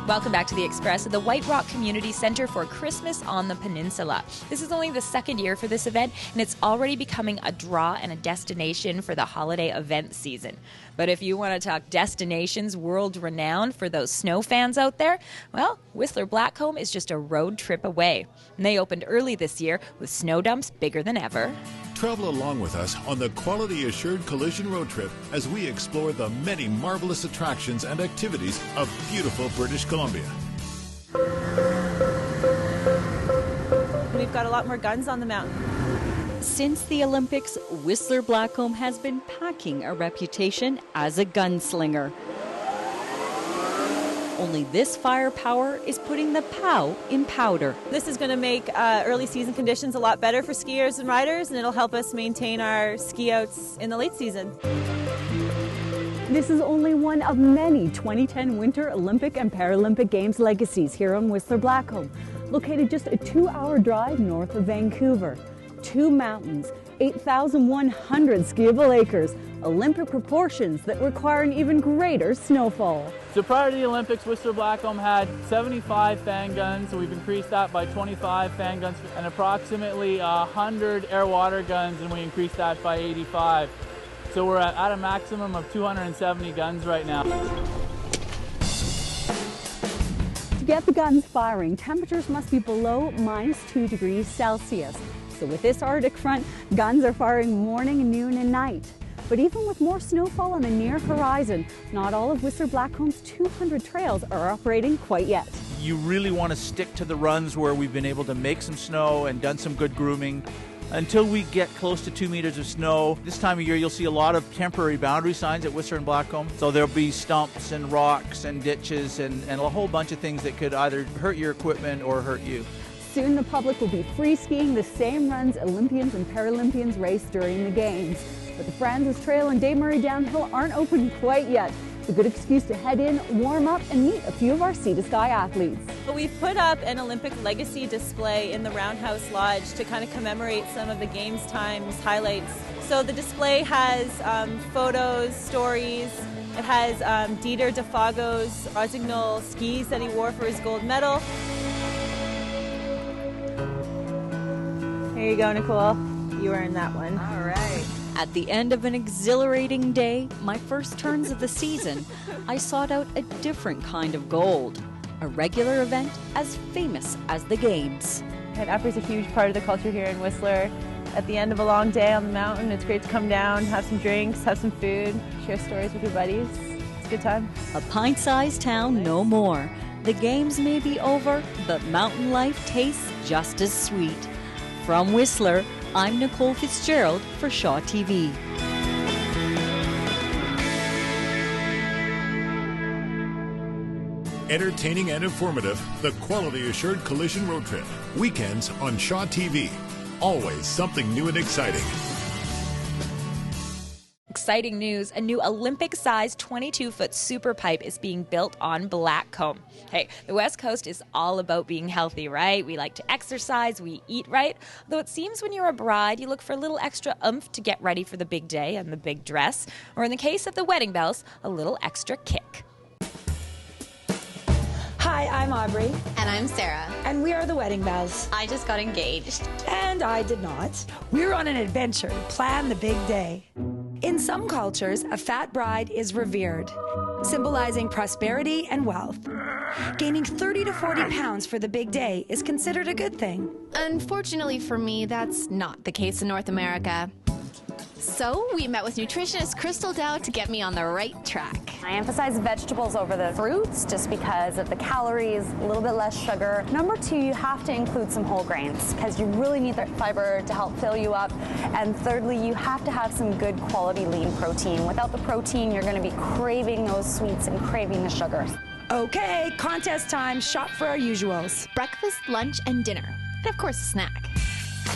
Welcome back to The Express at the White Rock Community Center for Christmas on the Peninsula. This is only the second year for this event, and it's already becoming a draw and a destination for the holiday event season. But if you want to talk destinations world-renowned for those snow fans out there, well, Whistler Blackcomb is just a road trip away. And they opened early this year with snow dumps bigger than ever. Travel along with us on the Quality Assured Collision Road Trip as we explore the many marvelous attractions and activities of beautiful British Columbia. We've got a lot more guns on the mountain. Since the Olympics, Whistler Blackcomb has been packing a reputation as a gunslinger. Only this firepower is putting the POW in powder. This is going to make early season conditions a lot better for skiers and riders, and it'll help us maintain our ski outs in the late season. This is only one of many 2010 Winter Olympic and Paralympic Games legacies here on Whistler Blackcomb, located just a 2-hour drive north of Vancouver. 2 mountains, 8,100 skiable acres, Olympic proportions that require an even greater snowfall. So prior to the Olympics, Whistler Blackcomb had 75 fan guns, so we've increased that by 25 fan guns, and approximately 100 air-water guns, and we increased that by 85. So we're at a maximum of 270 guns right now. To get the guns firing, temperatures must be below -2 degrees Celsius. So with this Arctic front, guns are firing morning, noon, and night. But even with more snowfall on the near horizon, not all of Whistler Blackcomb's 200 trails are operating quite yet. You really want to stick to the runs where we've been able to make some snow and done some good grooming. Until we get close to 2 meters of snow, this time of year you'll see a lot of temporary boundary signs at Whistler and Blackcomb. So there'll be stumps and rocks and ditches and a whole bunch of things that could either hurt your equipment or hurt you. Soon the public will be free skiing the same runs Olympians and Paralympians race during the Games. But the Francis Trail and Dave Murray Downhill aren't open quite yet. It's a good excuse to head in, warm up, and meet a few of our Sea to Sky athletes. We've put up an Olympic legacy display in the Roundhouse Lodge to kind of commemorate some of the Games times highlights. So the display has photos, stories. It has Dieter Defago's Rossignol skis that he wore for his gold medal. Here you go, Nicole. You earned that one. All right. At the end of an exhilarating day, my first turns of the season, I sought out a different kind of gold. A regular event as famous as the Games. Head-upper is a huge part of the culture here in Whistler. At the end of a long day on the mountain, it's great to come down, have some drinks, have some food, share stories with your buddies. It's a good time. A pint-sized town, no more. The Games may be over, but mountain life tastes just as sweet. From Whistler, I'm Nicole Fitzgerald for Shaw TV. Entertaining and informative, the Quality Assured Collision Road Trip. Weekends on Shaw TV. Always something new and exciting. Exciting news, a new Olympic-sized 22-foot super pipe is being built on Blackcomb. Hey, the West Coast is all about being healthy, right? We like to exercise, we eat right. Though it seems when you're a bride, you look for a little extra oomph to get ready for the big day and the big dress. Or in the case of the wedding bells, a little extra kick. Hi, I'm Aubrey. And I'm Sarah. And we are the Wedding Bells. I just got engaged. And I did not. We're on an adventure to plan the big day. In some cultures, a fat bride is revered, symbolizing prosperity and wealth. Gaining 30 to 40 pounds for the big day is considered a good thing. Unfortunately for me, that's not the case in North America. So we met with nutritionist Crystal Dow to get me on the right track. I emphasize vegetables over the fruits just because of the calories, a little bit less sugar. Number 2, you have to include some whole grains because you really need that fiber to help fill you up. And thirdly, you have to have some good quality lean protein. Without the protein, you're going to be craving those sweets and craving the sugars. Okay, contest time. Shop for our usuals. Breakfast, lunch, and dinner. And of course, a snack.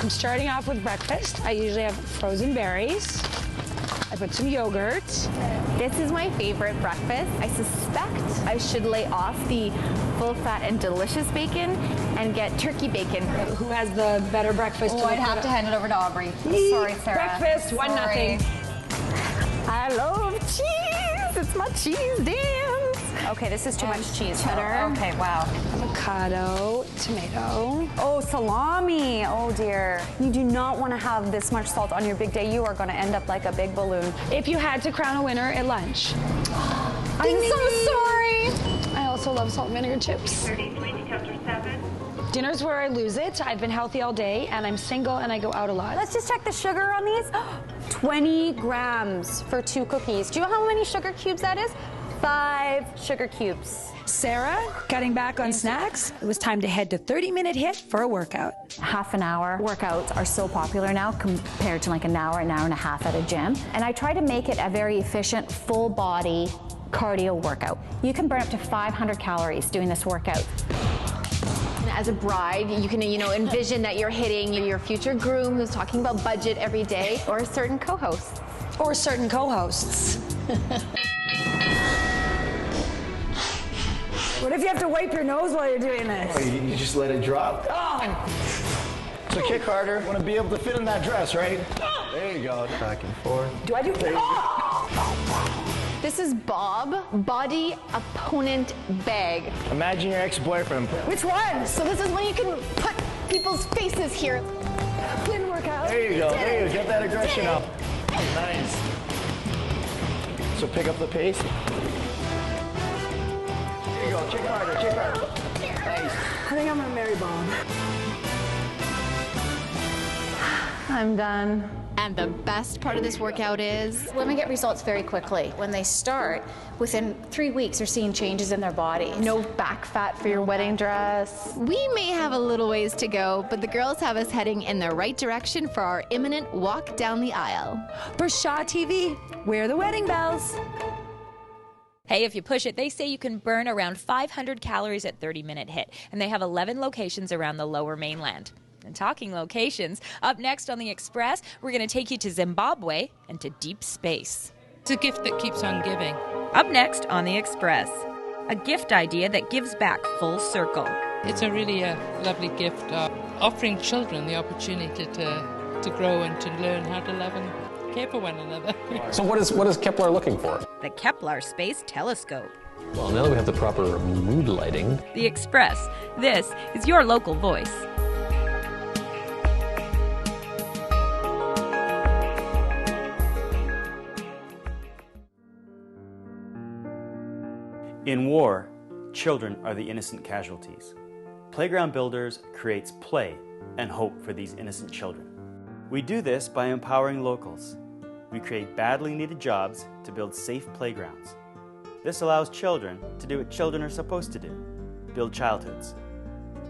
I'm starting off with breakfast. I usually have frozen berries. I put some yogurt. This is my favorite breakfast. I suspect I should lay off the full fat and delicious bacon and get turkey bacon. Who has the better breakfast? Oh, I'd have to hand it over to Aubrey. Sorry, Sarah. Breakfast, 1-0. I love cheese. It's my cheese dance. Okay, this is too much cheese. Cheddar. Okay, wow. Avocado, tomato. Oh, salami. Oh dear. You do not want to have this much salt on your big day. You are going to end up like a big balloon. If you had to crown a winner at lunch. I'm so sorry. I also love salt and vinegar chips. Dinner's where I lose it. I've been healthy all day, and I'm single, and I go out a lot. Let's just check the sugar on these. 20 grams for 2 cookies. Do you know how many sugar cubes that is? 5 sugar cubes. Sarah, cutting back on snacks. It was time to head to 30-minute HIIT for a workout. Half an hour workouts are so popular now compared to like an hour and a half at a gym. And I try to make it a very efficient, full body cardio workout. You can burn up to 500 calories doing this workout. As a bride, you can, envision that you're hitting your future groom who's talking about budget every day, or a certain co-host. Or certain co-hosts. What if you have to wipe your nose while you're doing this? Oh, you just let it drop. Oh! So kick harder. Want to be able to fit in that dress, right? There you go. Back and forth. Do I do? This is Bob, body opponent bag. Imagine your ex-boyfriend. Which one? So this is when you can put people's faces here. Didn't work out. There you go. There you go. Get that aggression up. Nice. So pick up the pace. There you go. Kick harder. Kick harder. Nice. I think I'm gonna marry Bob. I'm done. And the best part of this workout is women get results very quickly. When they start, within 3 weeks, they're seeing changes in their bodies. No back fat for your wedding dress. we may have a little ways to go, but the girls have us heading in the right direction for our imminent walk down the aisle. For Shaw TV, we're the wedding bells. Hey, if you push it, they say you can burn around 500 calories at 30-minute HIIT, and they have 11 locations around the Lower Mainland. And talking locations, up next on The Express, we're going to take you to Zimbabwe and to deep space. It's a gift that keeps on giving. Up next on The Express, a gift idea that gives back full circle. It's a really lovely gift of offering children the opportunity to grow and to learn how to love and care for one another. So what is Keplar looking for? The Keplar Space Telescope. Well, now that we have the proper mood lighting. The Express. This is your local voice. In war, children are the innocent casualties. Playground Builders creates play and hope for these innocent children. We do this by empowering locals. We create badly needed jobs to build safe playgrounds. This allows children to do what children are supposed to do, build childhoods.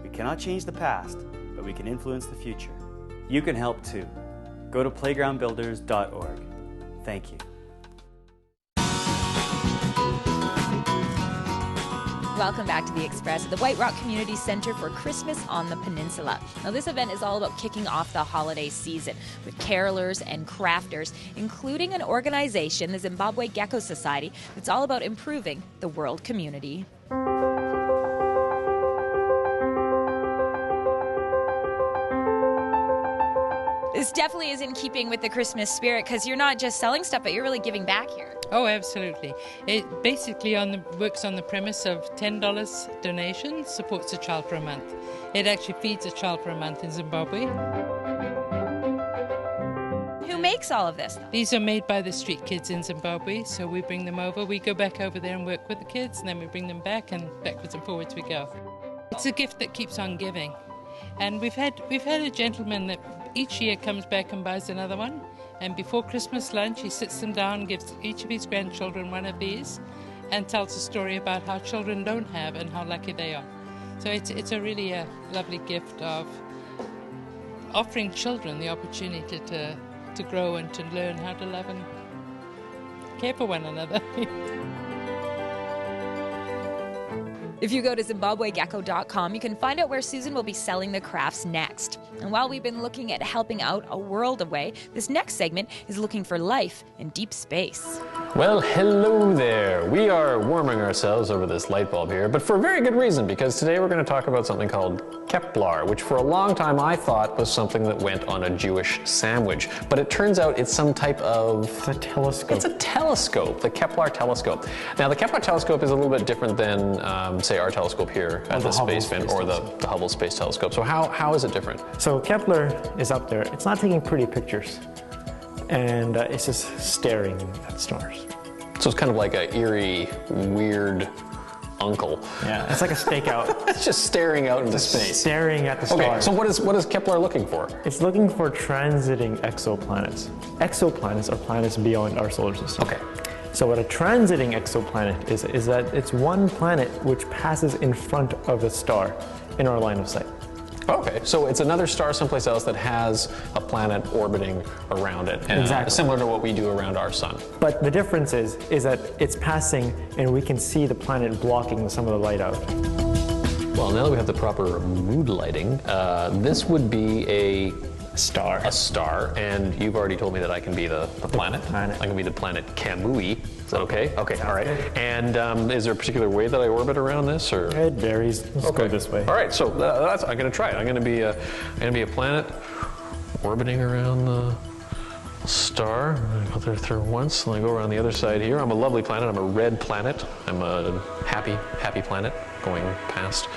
We cannot change the past, but we can influence the future. You can help too. Go to playgroundbuilders.org. Thank you. Welcome back to The Express at the White Rock Community Center for Christmas on the Peninsula. Now, this event is all about kicking off the holiday season with carolers and crafters, including an organization, the Zimbabwe Gecko Society, that's all about improving the world community. This definitely is in keeping with the Christmas spirit because you're not just selling stuff, but you're really giving back here. Oh, absolutely. It basically works on the premise of $10 donation supports a child for a month. It actually feeds a child for a month in Zimbabwe. Who makes all of this? These are made by the street kids in Zimbabwe, so we bring them over. We go back over there and work with the kids, and then we bring them back, and backwards and forwards we go. It's a gift that keeps on giving. And we've had a gentleman that each year comes back and buys another one. And before Christmas lunch, he sits them down, gives each of his grandchildren one of these, and tells a story about how children don't have and how lucky they are. So it's a really lovely gift of offering children the opportunity to grow and to learn how to love and care for one another. If you go to ZimbabweGecko.com, you can find out where Susan will be selling the crafts next. And while we've been looking at helping out a world away, this next segment is looking for life in deep space. Well, hello there. We are warming ourselves over this light bulb here, but for a very good reason, because today we're going to talk about something called Keplar, which for a long time I thought was something that went on a Jewish sandwich. But it turns out it's some type of... It's a telescope. It's a telescope, the Keplar telescope. Now, the Keplar telescope is a little bit different than, say, our telescope here at the Space Fin, or the Hubble Space Telescope. So how is it different? So Kepler is up there. It's not taking pretty pictures. And it's just staring at stars. So it's kind of like an eerie, weird uncle. Yeah, it's like a stakeout. It's just staring out into space. Staring at the stars. Okay, so what is Kepler looking for? It's looking for transiting exoplanets. Exoplanets are planets beyond our solar system. Okay. So what a transiting exoplanet is that it's one planet which passes in front of a star in our line of sight. Okay, so it's another star someplace else that has a planet orbiting around it. Exactly. Similar to what we do around our sun. But the difference is that it's passing and we can see the planet blocking some of the light out. Well, now that we have the proper mood lighting, this would be a star. A star, and you've already told me that I can be the planet. I can be the planet Kamui. Is that okay? Okay, all right. And is there a particular way that I orbit around this, or? It varies. Let's go this way. All right, so I'm going to try it. I'm going to be a planet orbiting around the star. I'm going to go there through once, and I go around the other side here. I'm a lovely planet. I'm a red planet. I'm a happy planet going past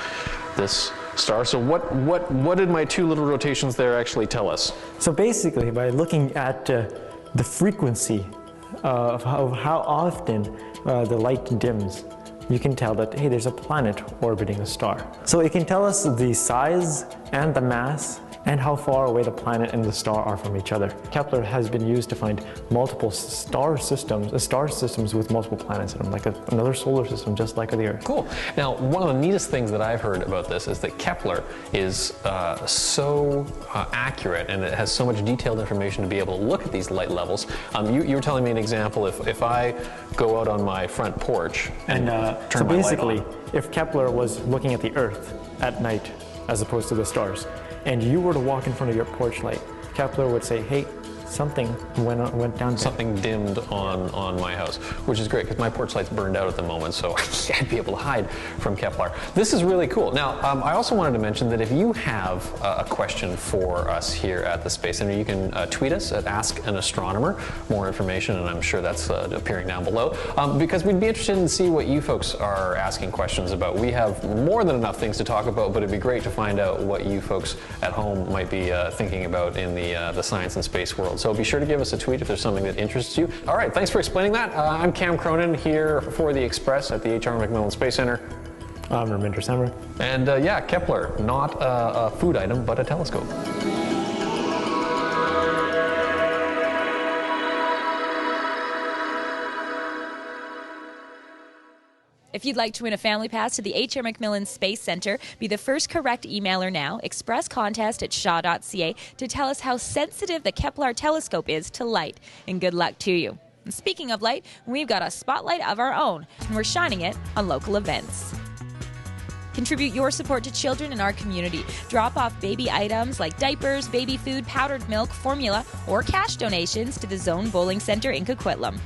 this star. So what did my two little rotations there actually tell us? So basically, by looking at the frequency of how often the light dims, you can tell that, hey, there's a planet orbiting a star. So it can tell us the size and the mass and how far away the planet and the star are from each other. Kepler has been used to find multiple star systems with multiple planets in them, like another solar system just like the Earth. Cool. Now, one of the neatest things that I've heard about this is that Kepler is so accurate, and it has so much detailed information to be able to look at these light levels. You were telling me an example. If I go out on my front porch and turn my light on. If Kepler was looking at the Earth at night as opposed to the stars, and you were to walk in front of your porch light, Kepler would say, hey, something went down there. Something dimmed on my house, which is great because my porch light's burned out at the moment, so I'd be able to hide from Kepler. This is really cool. Now, I also wanted to mention that if you have a question for us here at the Space Center, you can tweet us at Ask an Astronomer. More information, and I'm sure that's appearing down below, because we'd be interested in see what you folks are asking questions about. We have more than enough things to talk about, but it'd be great to find out what you folks at home might be thinking about in the science and space world. So be sure to give us a tweet if there's something that interests you. All right, thanks for explaining that. I'm Cam Cronin here for the Express at the H.R. MacMillan Space Center. I'm Raminder Samra. And yeah, Kepler, not a food item, but a telescope. If you'd like to win a family pass to the H.R. MacMillan Space Center, be the first correct emailer now, expresscontest@shaw.ca, to tell us how sensitive the Kepler telescope is to light. And good luck to you. And speaking of light, we've got a spotlight of our own, and we're shining it on local events. Contribute your support to children in our community. Drop off baby items like diapers, baby food, powdered milk, formula, or cash donations to the Zone Bowling Center in Coquitlam.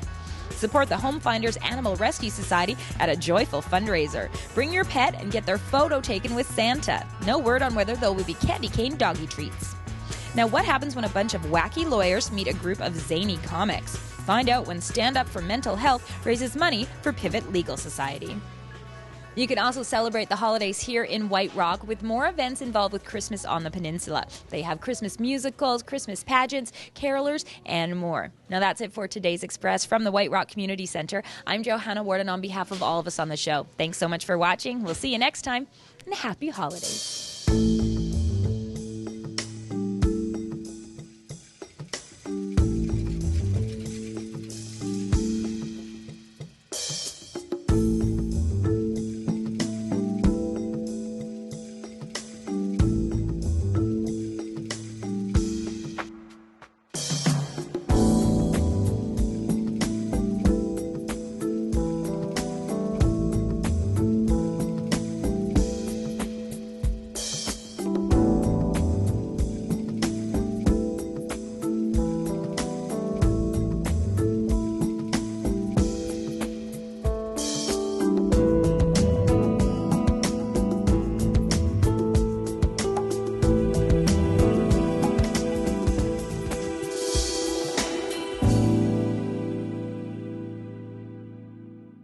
Support the Home Finders Animal Rescue Society at a joyful fundraiser. Bring your pet and get their photo taken with Santa. No word on whether there will be candy cane doggy treats. Now, what happens when a bunch of wacky lawyers meet a group of zany comics? Find out when Stand Up for Mental Health raises money for Pivot Legal Society. You can also celebrate the holidays here in White Rock with more events involved with Christmas on the Peninsula. They have Christmas musicals, Christmas pageants, carolers, and more. Now that's it for today's Express from the White Rock Community Center. I'm Johanna Ward, and on behalf of all of us on the show, thanks so much for watching. We'll see you next time, and happy holidays.